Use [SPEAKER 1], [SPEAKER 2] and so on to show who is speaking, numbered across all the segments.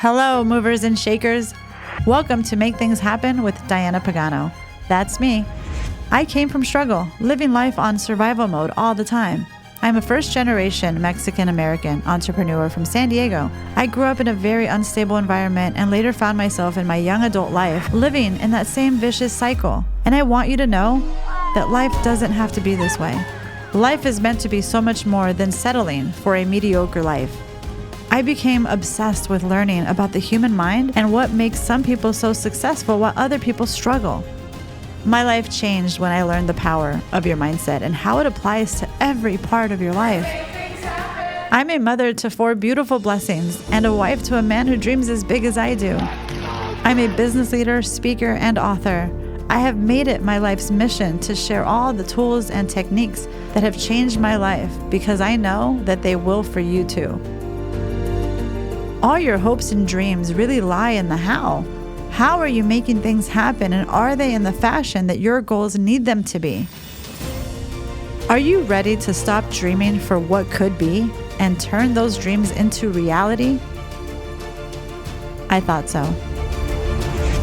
[SPEAKER 1] Hello, movers and shakers. Welcome to Make Things Happen with Diana Pagano. That's me. I came from struggle, living life on survival mode all the time. I'm a first-generation Mexican-American entrepreneur from San Diego. I grew up in a very unstable environment and later found myself in my young adult life living in that same vicious cycle. And I want you to know that life doesn't have to be this way. Life is meant to be so much more than settling for a mediocre life. I became obsessed with learning about the human mind and what makes some people so successful while other people struggle. My life changed when I learned the power of your mindset and how it applies to every part of your life. I'm a mother to 4 beautiful blessings and a wife to a man who dreams as big as I do. I'm a business leader, speaker, and author. I have made it my life's mission to share all the tools and techniques that have changed my life because I know that they will for you too. All your hopes and dreams really lie in the how. How are you making things happen, and are they in the fashion that your goals need them to be? Are you ready to stop dreaming for what could be and turn those dreams into reality? I thought so.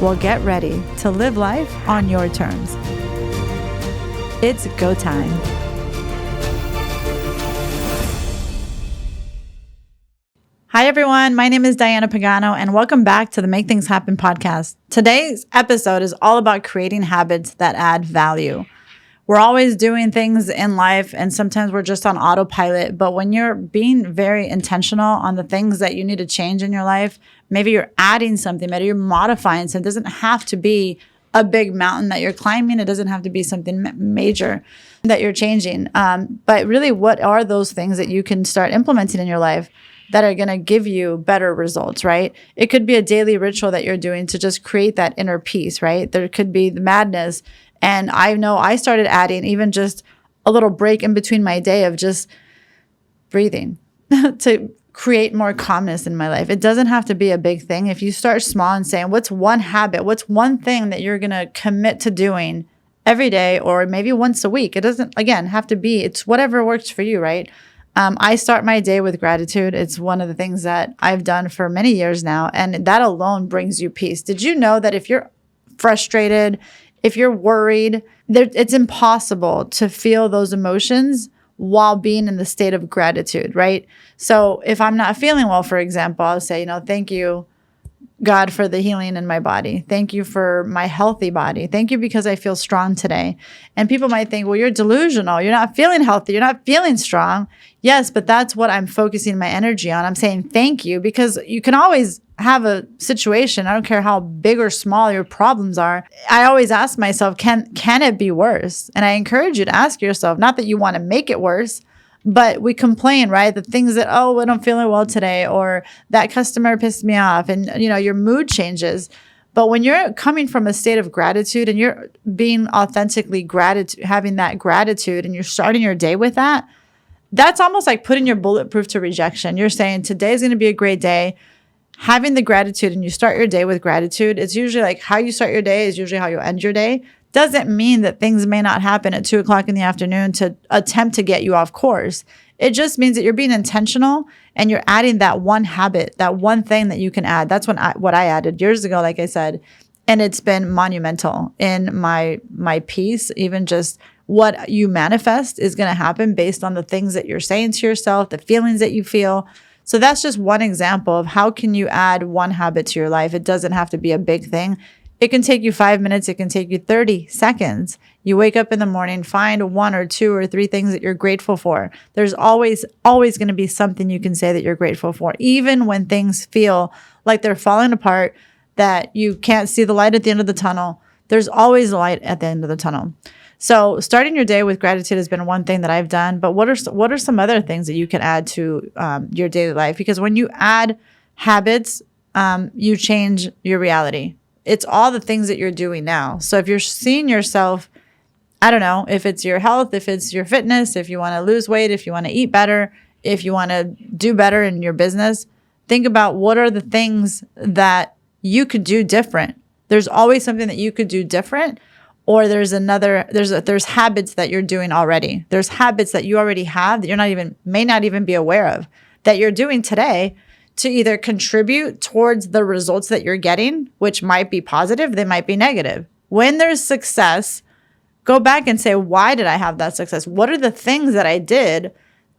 [SPEAKER 1] Well, get ready to live life on your terms. It's go time. Hi, everyone. My name is Diana Pagano, and welcome back to the Make Things Happen podcast. Today's episode is all about creating habits that add value. We're always doing things in life, and sometimes we're just on autopilot. But when you're being very intentional on the things that you need to change in your life, maybe you're adding something, maybe you're modifying something. It doesn't have to be a big mountain that you're climbing. It doesn't have to be something major that you're changing. But really, what are those things that you can start implementing in your life that are going to give you better results, right? It could be a daily ritual that you're doing to just create that inner peace, right? There could be the madness. And I know I started adding even just a little break in between my day of just breathing to create more calmness in my life. It doesn't have to be a big thing. If you start small and saying, what's one habit? What's one thing that you're going to commit to doing every day or maybe once a week? It doesn't, again, have to be, it's whatever works for you, right? I start my day with gratitude. It's one of the things that I've done for many years now, and that alone brings you peace. Did you know that if you're frustrated, if you're worried, it's impossible to feel those emotions while being in the state of gratitude, right? So if I'm not feeling well, for example, I'll say, thank you, God, for the healing in my body. Thank you for my healthy body. Thank you because I feel strong today. And people might think, well, you're delusional. You're not feeling healthy. You're not feeling strong. Yes, but that's what I'm focusing my energy on. I'm saying thank you because you can always have a situation. I don't care how big or small your problems are. I always ask myself, can it be worse? And I encourage you to ask yourself, not that you want to make it worse, but we complain, right? The things that, I don't feel well today, or that customer pissed me off, and your mood changes. But when you're coming from a state of gratitude and you're being authentically gratitude, having that gratitude, and you're starting your day with that, that's almost like putting your bulletproof to rejection. You're saying today's going to be a great day. Having the gratitude, and you start your day with gratitude, it's usually like how you start your day is usually how you end your day. Doesn't mean that things may not happen at 2:00 in the afternoon to attempt to get you off course. It just means that you're being intentional and you're adding that one habit, that one thing that you can add. That's what I added years ago, like I said, and it's been monumental in my peace. Even just what you manifest is going to happen based on the things that you're saying to yourself, the feelings that you feel. So that's just one example of how can you add one habit to your life. It doesn't have to be a big thing. It can take you 5 minutes. It can take you 30 seconds. You wake up in the morning, find 1 or 2 or 3 things that you're grateful for. There's always going to be something you can say that you're grateful for, even when things feel like they're falling apart, that you can't see the light at the end of the tunnel. There's always a light at the end of the tunnel. So starting your day with gratitude has been one thing that I've done. But what are some other things that you can add to your daily life? Because when you add habits, you change your reality. It's all the things that you're doing now. So if you're seeing yourself, I don't know, if it's your health, if it's your fitness, if you want to lose weight, if you want to eat better, if you want to do better in your business, think about what are the things that you could do different. There's always something that you could do different, or there's habits that you're doing already. There's habits that you already have that may not even be aware of that you're doing today to either contribute towards the results that you're getting, which might be positive, they might be negative. When there's success, go back and say, why did I have that success? What are the things that I did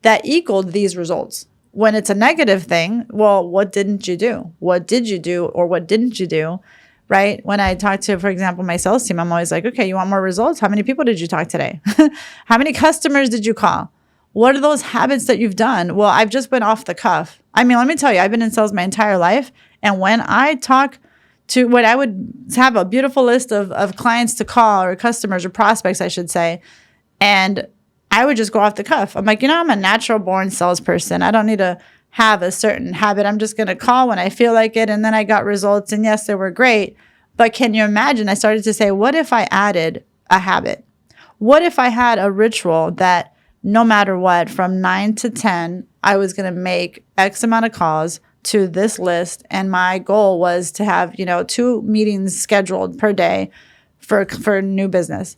[SPEAKER 1] that equaled these results? When it's a negative thing, well, what didn't you do? What did you do or what didn't you do, right? When I talk to, for example, my sales team, I'm always like, okay, you want more results? How many people did you talk today? How many customers did you call? What are those habits that you've done? Well, I've just been off the cuff. I mean, let me tell you, I've been in sales my entire life. And when I would have a beautiful list of clients to call, or customers or prospects, I should say, and I would just go off the cuff. I'm like, I'm a natural born salesperson. I don't need to have a certain habit. I'm just going to call when I feel like it. And then I got results. And yes, they were great. But can you imagine? I started to say, what if I added a habit? What if I had a ritual that no matter what, from 9 to 10, I was going to make X amount of calls to this list. And my goal was to have, 2 meetings scheduled per day for new business.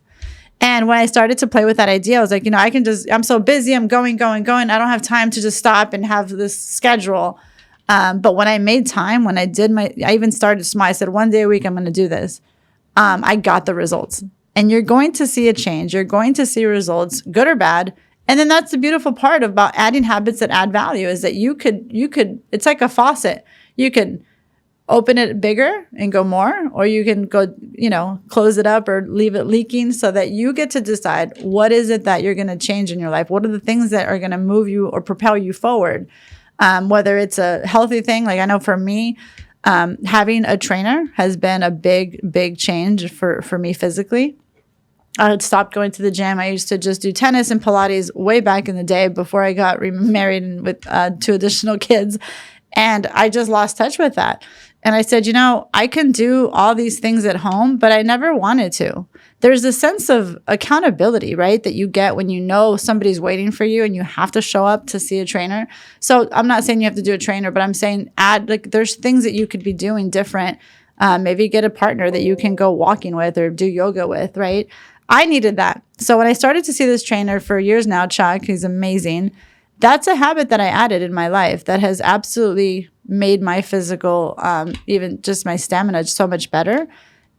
[SPEAKER 1] And when I started to play with that idea, I was like, I'm so busy. I'm going. I don't have time to just stop and have this schedule. But when I made time, I even started small. I said, 1 day a week, I'm going to do this. I got the results. And you're going to see a change. You're going to see results, good or bad. And then that's the beautiful part about adding habits that add value, is that you could, it's like a faucet. You can open it bigger and go more, or you can go, close it up or leave it leaking, so that you get to decide what is it that you're going to change in your life. What are the things that are going to move you or propel you forward? Whether it's a healthy thing, like I know for me, having a trainer has been a big, big change for me physically. I had stopped going to the gym. I used to just do tennis and Pilates way back in the day before I got remarried and with 2 additional kids. And I just lost touch with that. And I said, I can do all these things at home, but I never wanted to. There's a sense of accountability, right, that you get when somebody's waiting for you and you have to show up to see a trainer. So I'm not saying you have to do a trainer, but I'm saying there's things that you could be doing different. Maybe get a partner that you can go walking with or do yoga with, right? I needed that. So when I started to see this trainer for years now, Chuck, he's amazing. That's a habit that I added in my life that has absolutely made my physical, even just my stamina, so much better.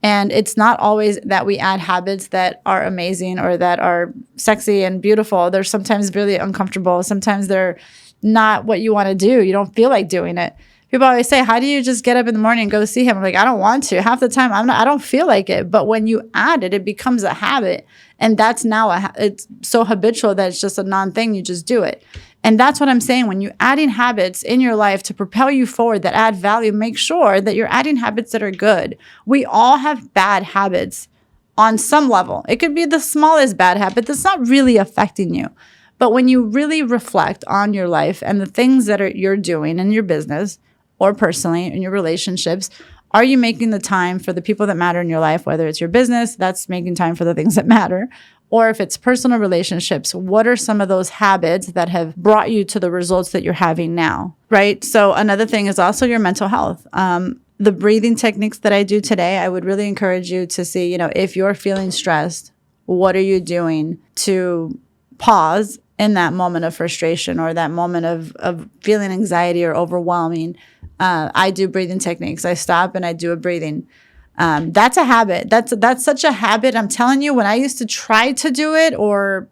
[SPEAKER 1] And it's not always that we add habits that are amazing or that are sexy and beautiful. They're sometimes really uncomfortable. Sometimes they're not what you want to do. You don't feel like doing it. People always say, how do you just get up in the morning and go see him? I'm like, I don't want to. Half the time, I don't feel like it. But when you add it, it becomes a habit. And that's now, it's so habitual that it's just a non-thing. You just do it. And that's what I'm saying. When you're adding habits in your life to propel you forward that add value, make sure that you're adding habits that are good. We all have bad habits on some level. It could be the smallest bad habit that's not really affecting you. But when you really reflect on your life and the things that you're doing in your business or personally in your relationships, are you making the time for the people that matter in your life? Whether it's your business, that's making time for the things that matter. Or if it's personal relationships, what are some of those habits that have brought you to the results that you're having now, right? So another thing is also your mental health. The breathing techniques that I do today, I would really encourage you to see, if you're feeling stressed, what are you doing to pause in that moment of frustration or that moment of feeling anxiety or overwhelming? I do breathing techniques. I stop and I do a breathing. That's a habit. That's such a habit. I'm telling you, when I used to try to do it or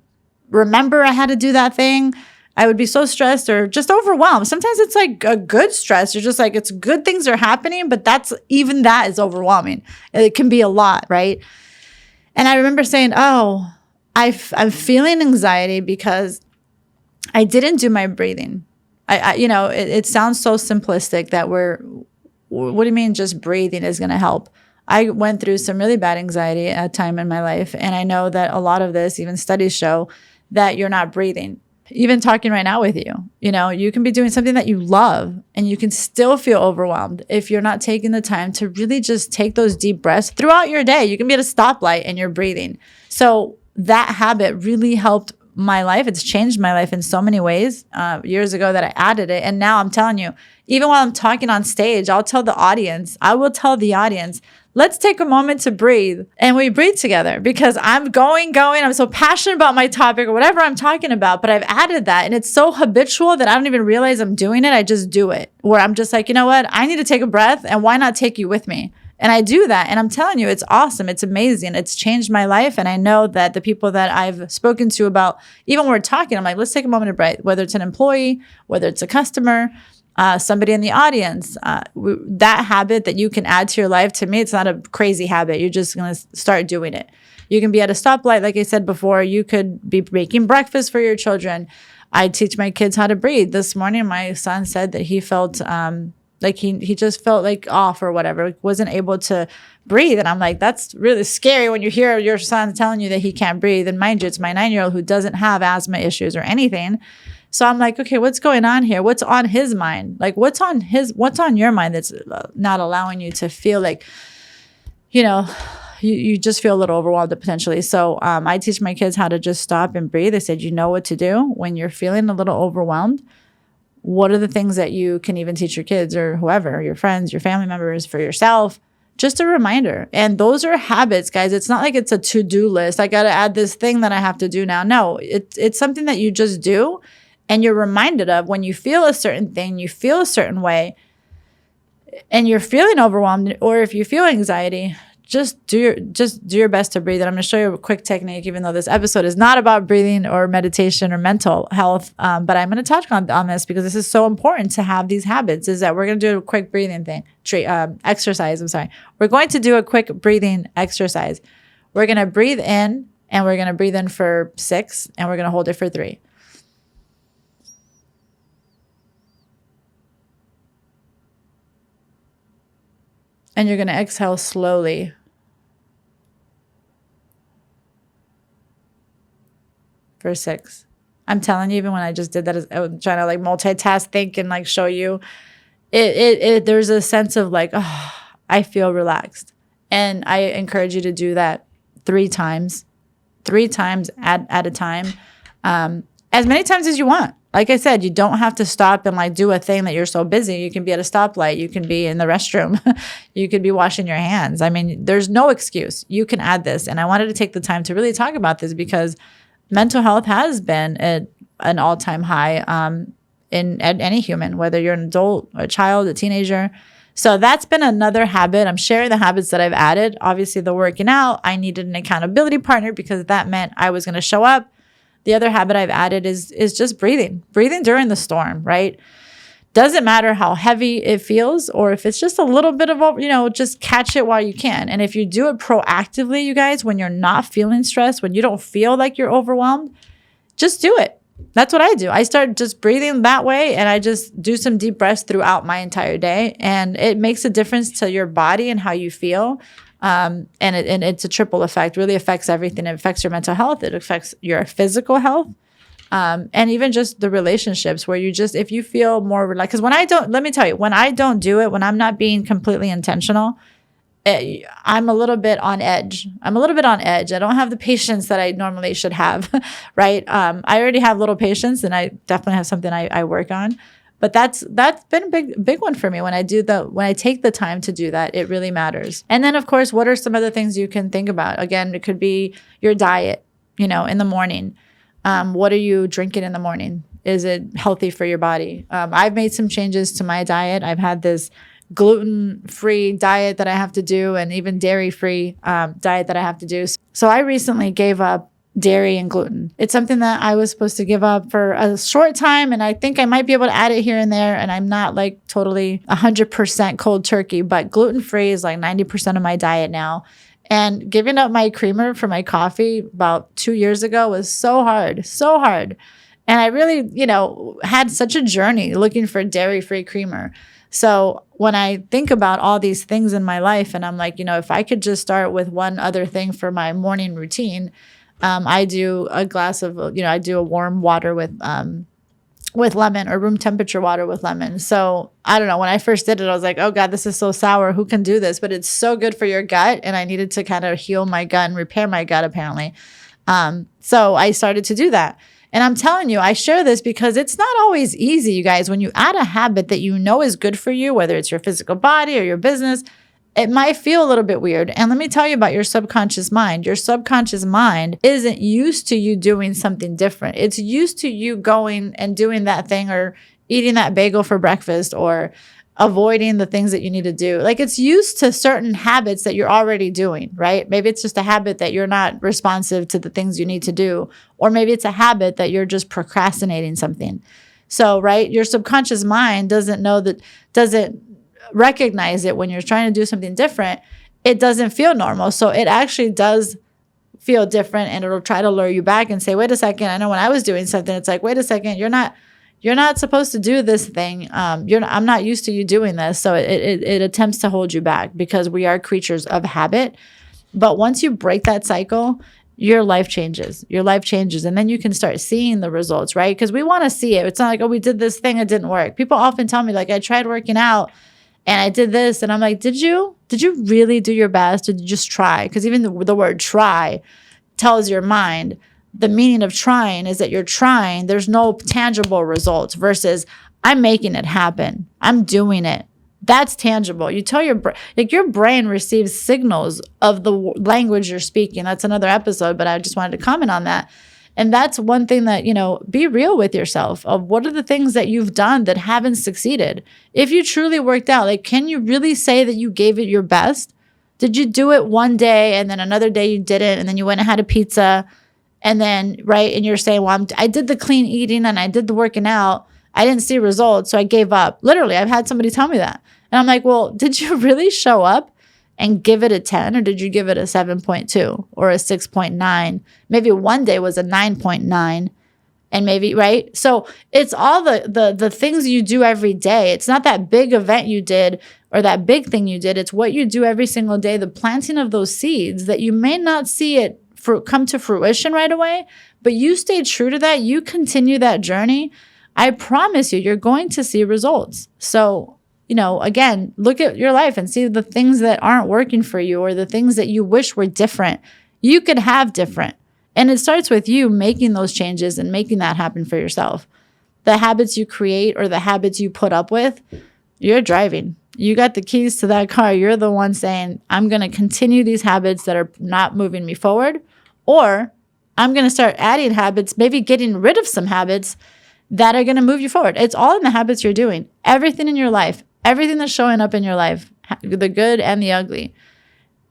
[SPEAKER 1] remember I had to do that thing, I would be so stressed or just overwhelmed. Sometimes it's like a good stress. You're just like, it's good things are happening, but that is overwhelming. It can be a lot, right? And I remember saying, I'm feeling anxiety because I didn't do my breathing. It sounds so simplistic that what do you mean just breathing is going to help? I went through some really bad anxiety at a time in my life. And I know that a lot of this, even studies show that you're not breathing. Even talking right now with you, you can be doing something that you love and you can still feel overwhelmed if you're not taking the time to really just take those deep breaths throughout your day. You can be at a stoplight and you're breathing. So that habit really helped my life. It's changed my life in so many ways years ago that I added it. And now I'm telling you, even while I'm talking on stage, I will tell the audience, let's take a moment to breathe. And we breathe together because I'm going. I'm so passionate about my topic or whatever I'm talking about, but I've added that. And it's so habitual that I don't even realize I'm doing it. I just do it, where I'm just like, you know what? I need to take a breath, and why not take you with me? And I do that. And I'm telling you, it's awesome. It's amazing. It's changed my life. And I know that the people that I've spoken to about, even when we're talking, I'm like, let's take a moment to breathe, whether it's an employee, whether it's a customer, somebody in the audience, that habit that you can add to your life, to me, it's not a crazy habit. You're just going to start doing it. You can be at a stoplight, like I said before. You could be making breakfast for your children. I teach my kids how to breathe. This morning, my son said that he felt like he just felt like off or whatever, wasn't able to breathe. And I'm like, that's really scary when you hear your son telling you that he can't breathe. And mind you, it's my 9-year-old who doesn't have asthma issues or anything. So I'm like, okay, what's going on here? What's on his mind? Like, what's on your mind that's not allowing you to feel like, you just feel a little overwhelmed potentially. So I teach my kids how to just stop and breathe. I said, you know what to do when you're feeling a little overwhelmed. What are the things that you can even teach your kids or whoever, your friends, your family members, for yourself? Just a reminder. And those are habits, guys. It's not like it's a to-do list. I got to add this thing that I have to do now. No, it's something that you just do. And you're reminded of when you feel a certain thing, you feel a certain way, and you're feeling overwhelmed, or if you feel anxiety, just do your best to breathe. And I'm going to show you a quick technique, even though this episode is not about breathing or meditation or mental health. But I'm going to touch on this because this is so important to have these habits, is that we're going to do a quick breathing exercise. I'm sorry. We're going to do a quick breathing exercise. We're going to breathe in, and we're going to breathe in for 6, and we're going to hold it for 3. And you're going to exhale slowly. For 6. I'm telling you, even when I just did that, I was trying to like multitask, think, and like show you, there's a sense of like, oh, I feel relaxed. And I encourage you to do that 3 times at a time, as many times as you want. Like I said, you don't have to stop and like do a thing that you're so busy. You can be at a stoplight. You can be in the restroom. You could be washing your hands. I mean, there's no excuse. You can add this. And I wanted to take the time to really talk about this because mental health has been at an all-time high in any human, whether you're an adult, a child, a teenager. So that's been another habit. I'm sharing the habits that I've added. Obviously, the working out, I needed an accountability partner because that meant I was going to show up. The other habit I've added is just breathing during the storm, right? Doesn't matter how heavy it feels or if it's just a little bit of, just catch it while you can. And if you do it proactively, you guys, when you're not feeling stressed, when you don't feel like you're overwhelmed, just do it. That's what I do. I start just breathing that way, and I just do some deep breaths throughout my entire day. And it makes a difference to your body and how you feel. And it's a triple effect, really affects everything. It affects your mental health. It affects your physical health. And even just the relationships where if you feel more relaxed, because let me tell you, when I don't do it, when I'm not being completely intentional, I'm a little bit on edge. I don't have the patience that I normally should have, right? I already have little patience, and I definitely have something I work on. But that's been a big one for me. When I take the time to do that, it really matters. And then, of course, what are some other things you can think about? Again, it could be your diet, in the morning. What are you drinking in the morning? Is it healthy for your body? I've made some changes to my diet. I've had this gluten-free diet that I have to do, and even dairy-free diet that I have to do. So I recently gave up dairy and gluten. It's something that I was supposed to give up for a short time, and I think I might be able to add it here and there, and I'm not like totally 100% cold turkey, but gluten-free is like 90% of my diet now. And giving up my creamer for my coffee about 2 years ago was so hard. And I really, had such a journey looking for dairy-free creamer. So when I think about all these things in my life, and I'm like, if I could just start with one other thing for my morning routine, I do a glass of, I do a warm water with lemon, or room temperature water with lemon. So I don't know. When I first did it, I was like, oh God, this is so sour. Who can do this? But it's so good for your gut. And I needed to kind of heal my gut and repair my gut, apparently. So I started to do that. And I'm telling you, I share this because it's not always easy, you guys. When you add a habit that you know is good for you, whether it's your physical body or your business, it might feel a little bit weird. And let me tell you about your subconscious mind. Your subconscious mind isn't used to you doing something different. It's used to you going and doing that thing or eating that bagel for breakfast or avoiding the things that you need to do. Like it's used to certain habits that you're already doing, right? Maybe it's just a habit that you're not responsive to the things you need to do. Or maybe it's a habit that you're just procrastinating something. So, right, your subconscious mind doesn't recognize it when you're trying to do something different. It doesn't feel normal. So it actually does feel different, and it'll try to lure you back and say, wait a second, I know when I was doing something, it's like, wait a second, you're not supposed to do this thing. I'm not used to you doing this. So it attempts to hold you back because we are creatures of habit. But once you break that cycle, your life changes. And then you can start seeing the results, right? Because we want to see it. It's not like, oh, we did this thing, it didn't work. People often tell me, like, I tried working out and I did this. And I'm like, did you really do your best? Or did you just try? Because even the word try tells your mind the meaning of trying is that you're trying. There's no tangible results versus I'm making it happen. I'm doing it. That's tangible. You tell your brain, like your brain receives signals of the language you're speaking. That's another episode, but I just wanted to comment on that. And that's one thing that, be real with yourself of what are the things that you've done that haven't succeeded. If you truly worked out, like, can you really say that you gave it your best? Did you do it one day and then another day you didn't, and then you went and had a pizza and then, right, and you're saying, well, I did the clean eating and I did the working out. I didn't see results, so I gave up. Literally, I've had somebody tell me that. And I'm like, well, did you really show up and give it a 10, or did you give it a 7.2 or a 6.9? Maybe one day was a 9.9, and maybe, right? So it's all the things you do every day. It's not that big event you did or that big thing you did. It's what you do every single day, the planting of those seeds that you may not see it come to fruition right away, but you stay true to that. You continue that journey. I promise you're going to see results. So, again, look at your life and see the things that aren't working for you or the things that you wish were different. You could have different. And it starts with you making those changes and making that happen for yourself. The habits you create or the habits you put up with, you're driving. You got the keys to that car. You're the one saying, I'm going to continue these habits that are not moving me forward, or I'm going to start adding habits, maybe getting rid of some habits that are going to move you forward. It's all in the habits you're doing. Everything in your life, everything that's showing up in your life, the good and the ugly,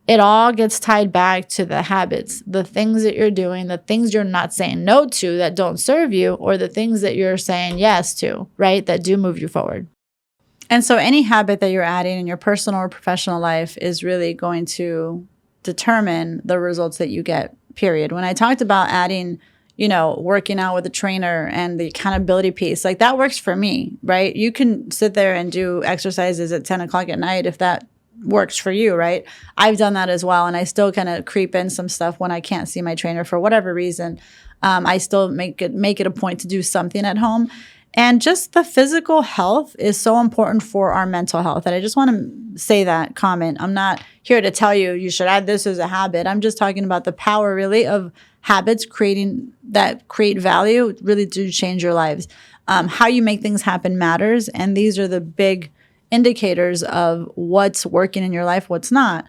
[SPEAKER 1] it all gets tied back to the habits, the things that you're doing, the things you're not saying no to that don't serve you, or the things that you're saying yes to, right, that do move you forward. And so any habit that you're adding in your personal or professional life is really going to determine the results that you get, period. When I talked about adding, working out with a trainer and the accountability piece, like that works for me, right? You can sit there and do exercises at 10 o'clock at night if that works for you, right? I've done that as well. And I still kind of creep in some stuff when I can't see my trainer for whatever reason. I still make it a point to do something at home. And just the physical health is so important for our mental health. And I just want to say that comment. I'm not here to tell you should add this as a habit. I'm just talking about the power really of habits that create value really do change your lives. How you make things happen matters. And these are the big indicators of what's working in your life, what's not.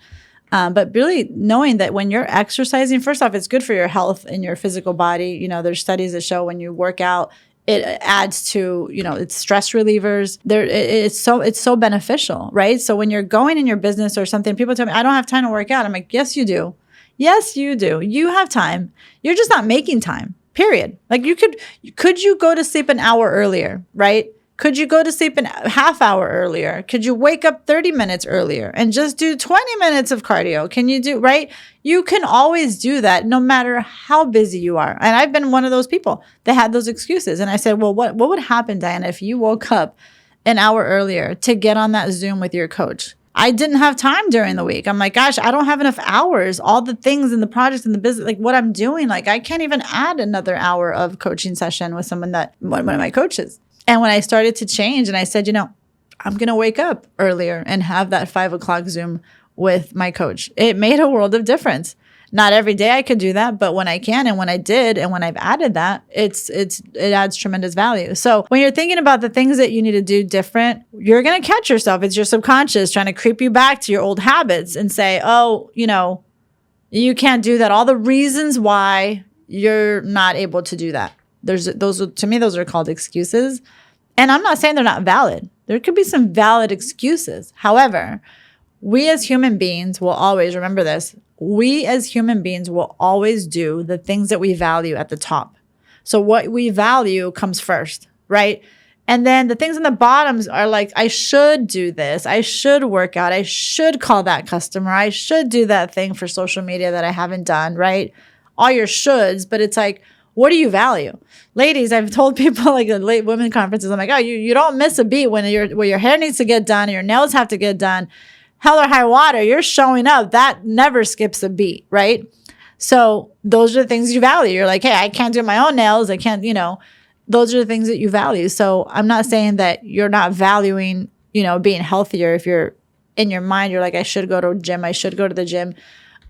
[SPEAKER 1] But really knowing that when you're exercising, first off, it's good for your health and your physical body. There's studies that show when you work out, it adds to, it's stress relievers. It's so beneficial, right? So when you're going in your business or something, people tell me, I don't have time to work out. I'm like, yes, you do. Yes, you do. You have time. You're just not making time, period. Like could you go to sleep an hour earlier, right? Could you go to sleep a half hour earlier? Could you wake up 30 minutes earlier and just do 20 minutes of cardio? Can you do, right? You can always do that no matter how busy you are. And I've been one of those people that had those excuses. And I said, well, what would happen, Diana, if you woke up an hour earlier to get on that Zoom with your coach? I didn't have time during the week. I'm like, gosh, I don't have enough hours. All the things in the projects in the business, like what I'm doing, like I can't even add another hour of coaching session with one of my coaches. And when I started to change and I said, I'm going to wake up earlier and have that 5 o'clock Zoom with my coach, it made a world of difference. Not every day I could do that, but when I can and when I did and when I've added that, it adds tremendous value. So when you're thinking about the things that you need to do different, you're going to catch yourself. It's your subconscious trying to creep you back to your old habits and say, oh, you can't do that. All the reasons why you're not able to do that. To me, those are called excuses. And I'm not saying they're not valid. There could be some valid excuses. However, we as human beings will always, remember this, we as human beings will always do the things that we value at the top. So what we value comes first, right? And then the things on the bottoms are like, I should do this. I should work out. I should call that customer. I should do that thing for social media that I haven't done, right? All your shoulds, but it's like, what do you value? Ladies, I've told people like at late women conferences, I'm like, oh, you don't miss a beat when your hair needs to get done, your nails have to get done. Hell or high water, you're showing up. That never skips a beat, right? So those are the things you value. You're like, hey, I can't do my own nails. I can't, those are the things that you value. So I'm not saying that you're not valuing, being healthier. If you're in your mind, you're like, I should go to a gym. I should go to the gym.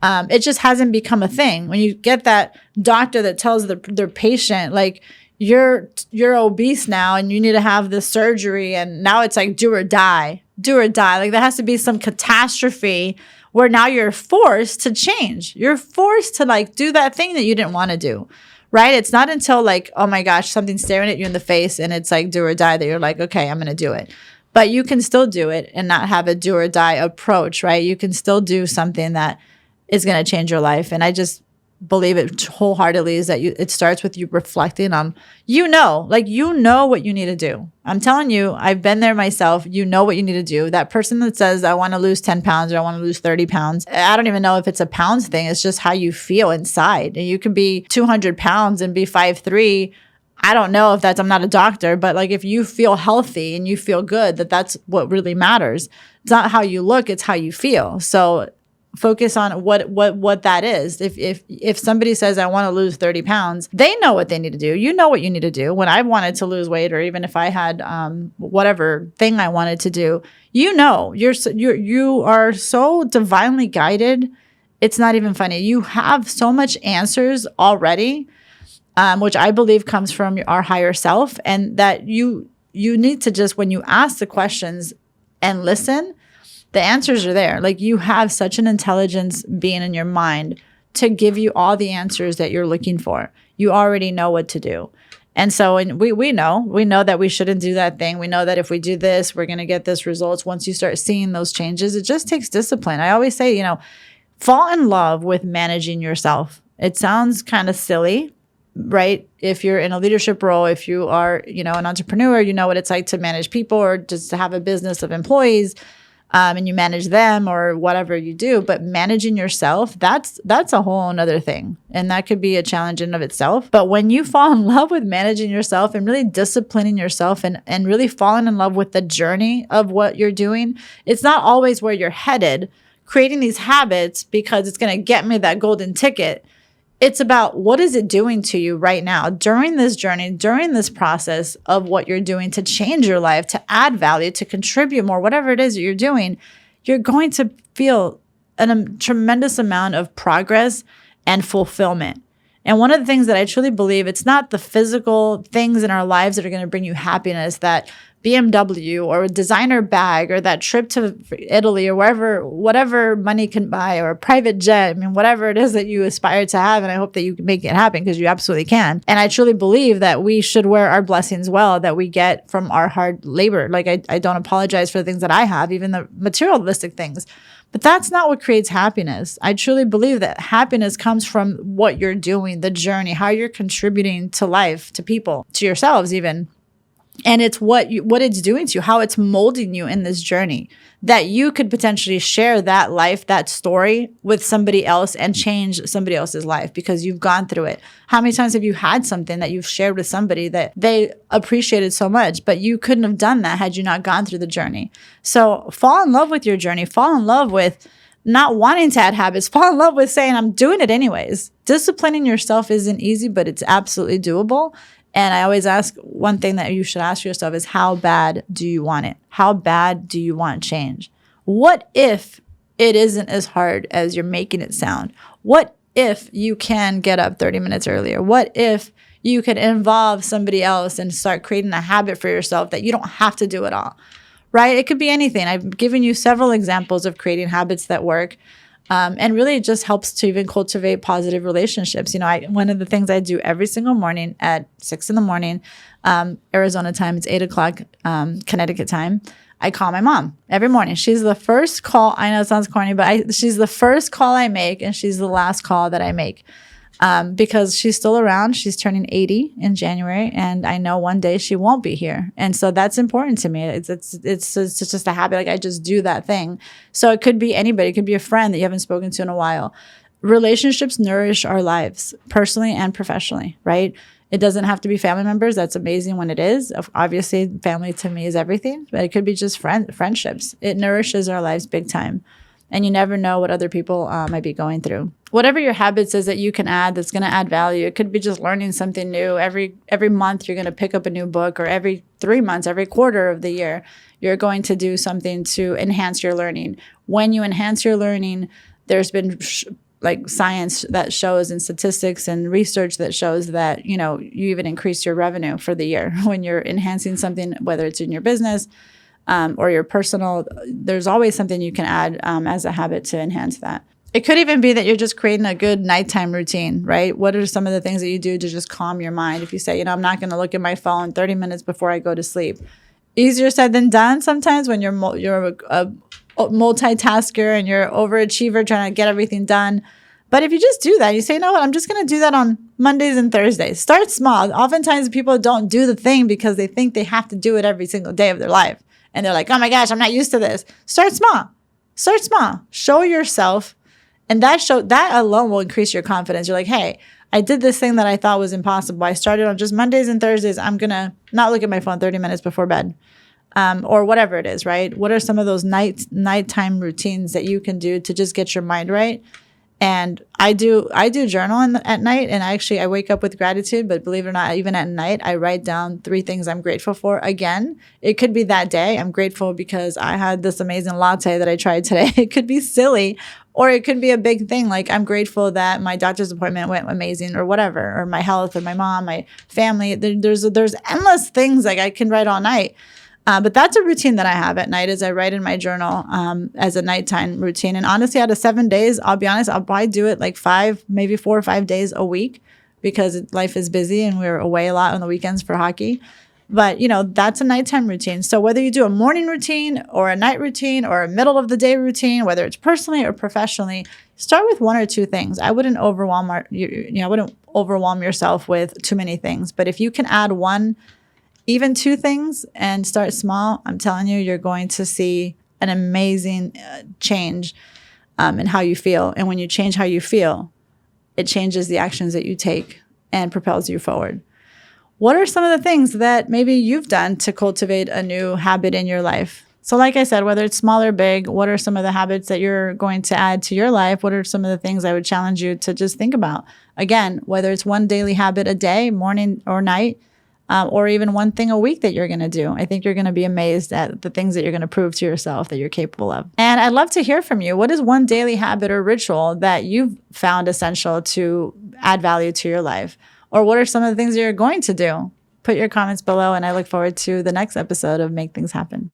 [SPEAKER 1] It just hasn't become a thing. When you get that doctor that tells their patient, like, you're obese now and you need to have this surgery, and now it's like do or die. Like there has to be some catastrophe where now you're forced to change. You're forced to like do that thing that you didn't want to do, right? It's not until like, oh my gosh, something's staring at you in the face and it's like do or die that you're like, okay, I'm going to do it. But you can still do it and not have a do or die approach, right? You can still do something that is going to change your life. And I just believe it wholeheartedly is that it starts with you reflecting on, what you need to do. I'm telling you, I've been there myself. You know what you need to do. That person that says, I want to lose 10 pounds or I want to lose 30 pounds. I don't even know if it's a pounds thing. It's just how you feel inside. And you can be 200 pounds and be 5'3". I don't know if I'm not a doctor, but like if you feel healthy and you feel good, that's what really matters. It's not how you look, it's how you feel. So focus on what that is. If somebody says, I want to lose 30 pounds, they know what they need to do. You know what you need to do. When I wanted to lose weight, or even if I had whatever thing I wanted to do, you are so divinely guided. It's not even funny. You have so much answers already, which I believe comes from our higher self, and that you need to just, when you ask the questions and listen, the answers are there. Like you have such an intelligence being in your mind to give you all the answers that you're looking for. You already know what to do. And so we know that we shouldn't do that thing. We know that if we do this, we're going to get this results. Once you start seeing those changes, it just takes discipline. I always say, fall in love with managing yourself. It sounds kind of silly, right? If you're in a leadership role, if you are, an entrepreneur, you know what it's like to manage people or just to have a business of employees. And you manage them or whatever you do, but managing yourself, that's a whole nother thing. And that could be a challenge in and of itself. But when you fall in love with managing yourself and really disciplining yourself and really falling in love with the journey of what you're doing, it's not always where you're headed, creating these habits because it's going to get me that golden ticket. It's about what is it doing to you right now during this journey, during this process of what you're doing to change your life, to add value, to contribute more, whatever it is that you're doing, you're going to feel a tremendous amount of progress and fulfillment. And one of the things that I truly believe, it's not the physical things in our lives that are going to bring you happiness, that BMW or a designer bag or that trip to Italy or whatever money can buy, or a private jet. I mean, whatever it is that you aspire to have. And I hope that you can make it happen, because you absolutely can. And I truly believe that we should wear our blessings well that we get from our hard labor. Like I don't apologize for the things that I have, even the materialistic things. But that's not what creates happiness. I truly believe that happiness comes from what you're doing, the journey, how you're contributing to life, to people, to yourselves even. And it's what it's doing to you, how it's molding you in this journey, that you could potentially share that life, that story with somebody else and change somebody else's life because you've gone through it. How many times have you had something that you've shared with somebody that they appreciated so much, but you couldn't have done that had you not gone through the journey? So fall in love with your journey. Fall in love with not wanting to add habits. Fall in love with saying, I'm doing it anyways. Disciplining yourself isn't easy, but it's absolutely doable. And I always ask, one thing that you should ask yourself is, how bad do you want it? How bad do you want change? What if it isn't as hard as you're making it sound? What if you can get up 30 minutes earlier? What if you could involve somebody else and start creating a habit for yourself that you don't have to do it all, right? It could be anything. I've given you several examples of creating habits that work. And really it just helps to even cultivate positive relationships. One of the things I do every single morning at 6 a.m, Arizona time, it's 8 o'clock, Connecticut time, I call my mom every morning. She's the first call. I know it sounds corny, but she's the first call I make, and she's the last call that I make. Because she's still around. She's turning 80 in January, and I know one day she won't be here. And so that's important to me. It's just a habit. Like, I just do that thing. So it could be anybody. It could be a friend that you haven't spoken to in a while. Relationships nourish our lives personally and professionally, right? It doesn't have to be family members. That's amazing when it is. Obviously, family to me is everything, but it could be just friendships. It nourishes our lives big time. And you never know what other people might be going through. Whatever your habits is that you can add that's going to add value. It could be just learning something new. Every month you're going to pick up a new book, or every 3 months, every quarter of the year, you're going to do something to enhance your learning. When you enhance your learning, there's been science that shows, and statistics and research that shows that, you even increase your revenue for the year when you're enhancing something, whether it's in your business, or your personal. There's always something you can add as a habit to enhance that. It could even be that you're just creating a good nighttime routine, right? What are some of the things that you do to just calm your mind? If you say, I'm not going to look at my phone 30 minutes before I go to sleep. Easier said than done sometimes when you're a multitasker and you're overachiever trying to get everything done. But if you just do that, you say, you know what, I'm just going to do that on Mondays and Thursdays. Start small. Oftentimes people don't do the thing because they think they have to do it every single day of their life. And they're like, oh my gosh, I'm not used to this. Start small. Start small. Show yourself. And that alone will increase your confidence. You're like, hey, I did this thing that I thought was impossible. I started on just Mondays and Thursdays. I'm going to not look at my phone 30 minutes before bed. Or whatever it is, right? What are some of those nighttime routines that you can do to just get your mind right? And I do journal at night, and I wake up with gratitude, but believe it or not, even at night, I write down 3 things I'm grateful for. Again, it could be that day. I'm grateful because I had this amazing latte that I tried today. It could be silly, or it could be a big thing. Like, I'm grateful that my doctor's appointment went amazing, or whatever, or my health, or my mom, my family. There's endless things like I can write all night. But that's a routine that I have at night, is I write in my journal as a nighttime routine. And honestly, out of 7 days, I'll be honest, I'll probably do it like 5, maybe 4 or 5 days a week, because life is busy and we're away a lot on the weekends for hockey. But, that's a nighttime routine. So whether you do a morning routine or a night routine or a middle of the day routine, whether it's personally or professionally, start with 1 or 2 things. I wouldn't overwhelm yourself with too many things. But if you can add 1, even 2 things and start small, I'm telling you, you're going to see an amazing change in how you feel. And when you change how you feel, it changes the actions that you take and propels you forward. What are some of the things that maybe you've done to cultivate a new habit in your life? So like I said, whether it's small or big, what are some of the habits that you're going to add to your life? What are some of the things I would challenge you to just think about? Again, whether it's 1 daily habit a day, morning or night, or even 1 thing a week that you're going to do. I think you're going to be amazed at the things that you're going to prove to yourself that you're capable of. And I'd love to hear from you. What is 1 daily habit or ritual that you've found essential to add value to your life? Or what are some of the things that you're going to do? Put your comments below, and I look forward to the next episode of Make Things Happen.